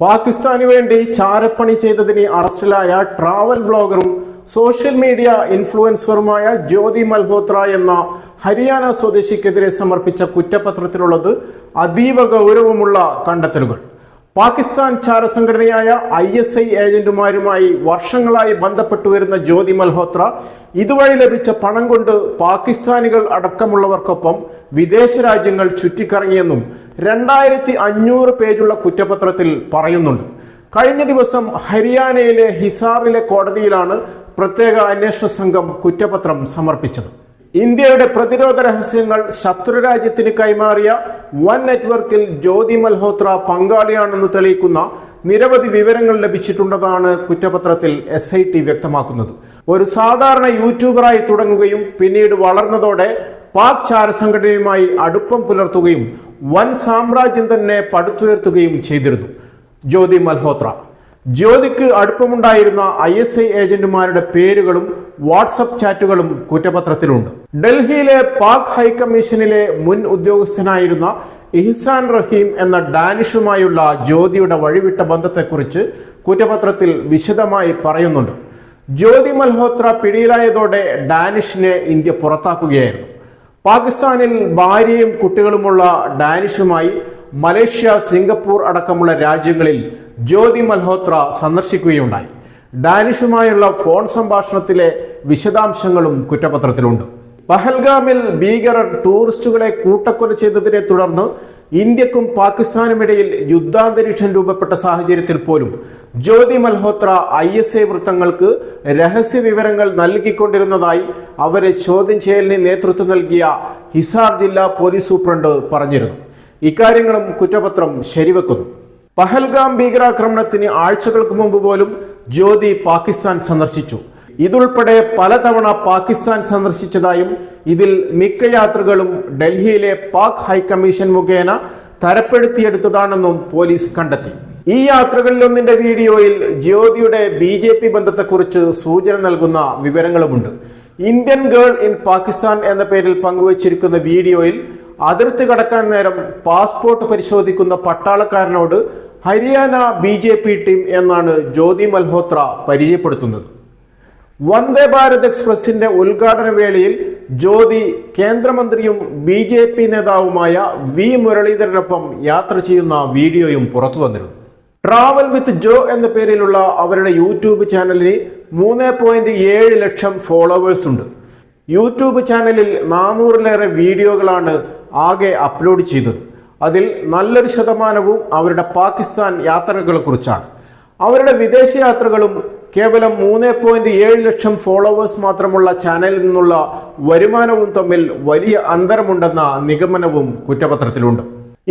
പാകിസ്ഥാന് വേണ്ടി ചാരപ്പണി ചെയ്തതിന് അറസ്റ്റിലായ ട്രാവൽ വ്ലോഗറും സോഷ്യൽ മീഡിയ ഇൻഫ്ലുവൻസറുമായ ജ്യോതി മൽഹോത്ര എന്ന ഹരിയാന സ്വദേശിക്കെതിരെ സമർപ്പിച്ച കുറ്റപത്രത്തിലുള്ളത് അതീവ ഗൗരവമുള്ള കണ്ടെത്തലുകൾ. പാകിസ്ഥാൻ ചാരസംഘടനയായ ISI ഏജന്റുമാരുമായി വർഷങ്ങളായി ബന്ധപ്പെട്ടു വരുന്ന ജ്യോതി മൽഹോത്ര ഇതുവഴി ലഭിച്ച പണം കൊണ്ട് പാകിസ്ഥാനികൾ അടക്കമുള്ളവർക്കൊപ്പം വിദേശ രാജ്യങ്ങൾ ചുറ്റിക്കറങ്ങിയെന്നും 2500 പേജുള്ള കുറ്റപത്രത്തിൽ പറയുന്നുണ്ട്. കഴിഞ്ഞ ദിവസം ഹരിയാനയിലെ ഹിസാറിലെ കോടതിയിലാണ് പ്രത്യേക അന്വേഷണ സംഘം കുറ്റപത്രം സമർപ്പിച്ചത്. ഇന്ത്യയുടെ പ്രതിരോധ രഹസ്യങ്ങൾ ശത്രുരാജ്യത്തിന് കൈമാറിയ വൻ നെറ്റ്വർക്കിൽ ജ്യോതി മൽഹോത്ര പങ്കാളിയാണെന്ന് തെളിയിക്കുന്ന നിരവധി വിവരങ്ങൾ ലഭിച്ചിട്ടുണ്ടെന്നാണ് കുറ്റപത്രത്തിൽ SIT വ്യക്തമാക്കുന്നത്. ഒരു സാധാരണ യൂട്യൂബറായി തുടങ്ങുകയും പിന്നീട് വളർന്നതോടെ പാക് ചാരസംഘടനയുമായി അടുപ്പം പുലർത്തുകയും വൻ സാമ്രാജ്യം തന്നെ പടുത്തുയർത്തുകയും ചെയ്തിരുന്നു ജ്യോതി മൽഹോത്ര. ജ്യോതിക്ക് അടുപ്പമുണ്ടായിരുന്ന ISI ഏജന്റുമാരുടെ പേരുകളും വാട്സപ്പ് ചാറ്റുകളും കുറ്റപത്രത്തിലുണ്ട്. ഡൽഹിയിലെ പാക് ഹൈക്കമ്മീഷനിലെ മുൻ ഉദ്യോഗസ്ഥനായിരുന്ന ഇഹ്സാൻ റഹീം എന്ന ഡാനിഷുമായുള്ള ജ്യോതിയുടെ വഴിവിട്ട ബന്ധത്തെക്കുറിച്ച് കുറ്റപത്രത്തിൽ വിശദമായി പറയുന്നുണ്ട്. ജ്യോതി മൽഹോത്ര പിടിയിലായതോടെ ഡാനിഷിനെ ഇന്ത്യ പുറത്താക്കുകയായിരുന്നു. പാകിസ്ഥാനിൽ ഭാര്യയും കുട്ടികളുമുള്ള ഡാനിഷുമായി മലേഷ്യ, സിംഗപ്പൂർ അടക്കമുള്ള രാജ്യങ്ങളിൽ ജ്യോതി മൽഹോത്ര സന്ദർശിക്കുകയുണ്ടായി. ഡാനിഷുമായുള്ള ഫോൺ സംഭാഷണത്തിലെ വിശദാംശങ്ങളും കുറ്റപത്രത്തിലുണ്ട്. പഹൽഗാമിൽ ഭീകരർ ടൂറിസ്റ്റുകളെ കൂട്ടക്കൊല ചെയ്തതിനെ തുടർന്ന് ഇന്ത്യക്കും പാകിസ്ഥാനുമിടയിൽ യുദ്ധാന്തരീക്ഷം രൂപപ്പെട്ട സാഹചര്യത്തിൽ പോലും ജ്യോതി മൽഹോത്ര ISI വൃത്തങ്ങൾക്ക് രഹസ്യ വിവരങ്ങൾ നൽകിക്കൊണ്ടിരുന്നതായി അവരെ ചോദ്യം ചെയ്യലിന് നേതൃത്വം നൽകിയ ഹിസാർ ജില്ലാ പോലീസ് സൂപ്രണ്ട് പറഞ്ഞിരുന്നു. ഇക്കാര്യങ്ങളും കുറ്റപത്രം ശരിവെക്കുന്നു. പഹൽഗാം ഭീകരാക്രമണത്തിന് ആഴ്ചകൾക്ക് മുമ്പ് പോലും ജ്യോതി പാകിസ്ഥാൻ സന്ദർശിച്ചു. ഇതുൾപ്പെടെ പലതവണ പാകിസ്ഥാൻ സന്ദർശിച്ചതായും ഇതിൽ മിക്ക യാത്രകളും ഡൽഹിയിലെ പാക് ഹൈക്കമ്മീഷൻ മുഖേന തരപ്പെടുത്തിയെടുത്തതാണെന്നും പോലീസ് കണ്ടെത്തി. ഈ യാത്രകളിലൊന്നിന്റെ വീഡിയോയിൽ ജ്യോതിയുടെ BJP ബന്ധത്തെക്കുറിച്ച് സൂചന നൽകുന്ന വിവരങ്ങളുമുണ്ട്. ഇന്ത്യൻ ഗേൾ ഇൻ പാകിസ്ഥാൻ എന്ന പേരിൽ പങ്കുവച്ചിരിക്കുന്ന വീഡിയോയിൽ അതിർത്തി കടക്കാൻ നേരം പാസ്പോർട്ട് പരിശോധിക്കുന്ന പട്ടാളക്കാരനോട് ഹരിയാന BJP ടീം എന്നാണ് ജ്യോതി മൽഹോത്ര പരിചയപ്പെടുത്തുന്നത്. വന്ദേ ഭാരത് എക്സ്പ്രസിന്റെ ഉദ്ഘാടന വേളയിൽ ജ്യോതി കേന്ദ്രമന്ത്രിയും BJP നേതാവുമായ V മുരളീധരനൊപ്പം യാത്ര ചെയ്യുന്ന വീഡിയോയും പുറത്തു വന്നിരുന്നു. ട്രാവൽ വിത്ത് ജോ എന്ന പേരിലുള്ള അവരുടെ യൂട്യൂബ് ചാനലിന് 3.7 ലക്ഷം ഫോളോവേഴ്സ് ഉണ്ട്. യൂട്യൂബ് ചാനലിൽ 400-ലേറെ വീഡിയോകളാണ് ആകെ അപ്ലോഡ് ചെയ്തത്. അതിൽ നല്ലൊരു ശതമാനവും അവരുടെ പാകിസ്ഥാൻ യാത്രകളെ കുറിച്ചാണ്. അവരുടെ വിദേശ യാത്രകളും കേവലം 3.7 ലക്ഷം ഫോളോവേഴ്സ് മാത്രമുള്ള ചാനലിൽ നിന്നുള്ള വരുമാനവും തമ്മിൽ വലിയ അന്തരമുണ്ടെന്ന നിഗമനവും കുറ്റപത്രത്തിലുണ്ട്.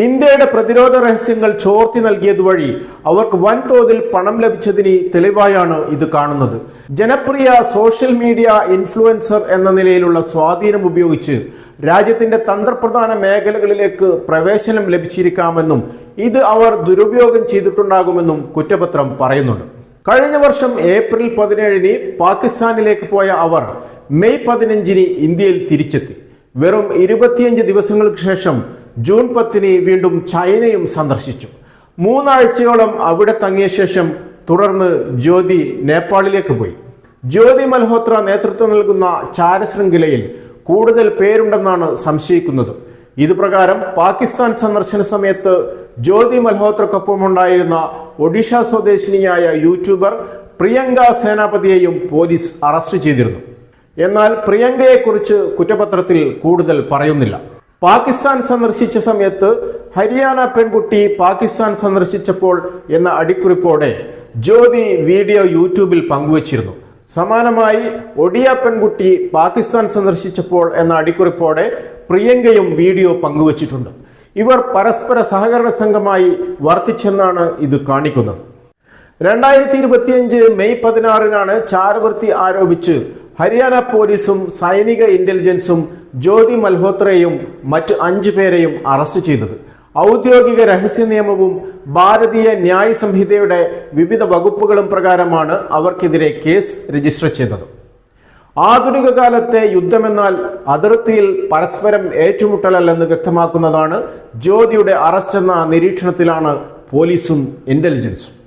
ഇന്ത്യയുടെ പ്രതിരോധ രഹസ്യങ്ങൾ ചോർത്തി നൽകിയത് വഴി അവർക്ക് വൻതോതിൽ പണം ലഭിച്ചതിന് തെളിവായാണ് ഇത് കാണുന്നത്. ജനപ്രിയ സോഷ്യൽ മീഡിയ ഇൻഫ്ലുവൻസർ എന്ന നിലയിലുള്ള സ്വാധീനം ഉപയോഗിച്ച് രാജ്യത്തിന്റെ തന്ത്രപ്രധാന മേഖലകളിലേക്ക് പ്രവേശനം ലഭിച്ചിരിക്കാമെന്നും ഇത് അവർ ദുരുപയോഗം ചെയ്തിട്ടുണ്ടാകുമെന്നും കുറ്റപത്രം പറയുന്നുണ്ട്. കഴിഞ്ഞ വർഷം ഏപ്രിൽ 17-ന് പാകിസ്ഥാനിലേക്ക് പോയ അവർ മെയ് 15-ന് ഇന്ത്യയിൽ തിരിച്ചെത്തി. വെറും 25 ദിവസങ്ങൾക്ക് ശേഷം ജൂൺ 10-ന് വീണ്ടും ചൈനയും സന്ദർശിച്ചു. 3 ആഴ്ചയോളം അവിടെ തങ്ങിയ ശേഷം തുടർന്ന് ജ്യോതി നേപ്പാളിലേക്ക് പോയി. ജ്യോതി മൽഹോത്ര നേതൃത്വം നൽകുന്ന ചാരശൃംഖലയിൽ കൂടുതൽ പേരുണ്ടെന്നാണ് സംശയിക്കുന്നത്. ഇതുപ്രകാരം പാകിസ്ഥാൻ സന്ദർശന സമയത്ത് ജ്യോതി മൽഹോത്രക്കൊപ്പം ഉണ്ടായിരുന്ന ഒഡീഷ സ്വദേശിനിയായ യൂട്യൂബർ പ്രിയങ്ക സേനാപതിയെയും പോലീസ് അറസ്റ്റ് ചെയ്തിരുന്നു. എന്നാൽ പ്രിയങ്കയെക്കുറിച്ച് കുറ്റപത്രത്തിൽ കൂടുതൽ പറയുന്നില്ല. പാകിസ്ഥാൻ സന്ദർശിച്ച സമയത്ത് ഹരിയാന പെൺകുട്ടി പാകിസ്ഥാൻ സന്ദർശിച്ചപ്പോൾ എന്ന അടിക്കുറിപ്പോടെ ജ്യോതി വീഡിയോ യൂട്യൂബിൽ പങ്കുവച്ചിരുന്നു. സമാനമായി ഒഡിയ പെൺകുട്ടി പാകിസ്ഥാൻ സന്ദർശിച്ചപ്പോൾ എന്ന അടിക്കുറിപ്പോടെ പ്രിയങ്കയും വീഡിയോ പങ്കുവച്ചിട്ടുണ്ട്. ഇവർ പരസ്പര സഹകരണ സംഘമായി വർത്തിച്ചെന്നാണ് ഇത് കാണിക്കുന്നത്. 2025 മെയ് 16-നാണ് ചാരവൃത്തി ആരോപിച്ച് ഹരിയാന പോലീസും സൈനിക ഇന്റലിജൻസും ജ്യോതി മൽഹോത്രയെയും മറ്റ് 5 പേരെയും അറസ്റ്റ് ചെയ്തത്. ഔദ്യോഗിക രഹസ്യ നിയമവും ഭാരതീയ ന്യായ സംഹിതയുടെ വിവിധ വകുപ്പുകളും പ്രകാരമാണ് അവർക്കെതിരെ കേസ് രജിസ്റ്റർ ചെയ്തത്. ആധുനിക കാലത്തെ യുദ്ധമെന്നാൽ അതിർത്തിയിൽ പരസ്പരം ഏറ്റുമുട്ടലല്ലെന്ന് വ്യക്തമാക്കുന്നതാണ് ജ്യോതിയുടെ അറസ്റ്റ് എന്ന നിരീക്ഷണത്തിലാണ് പോലീസും ഇന്റലിജൻസും.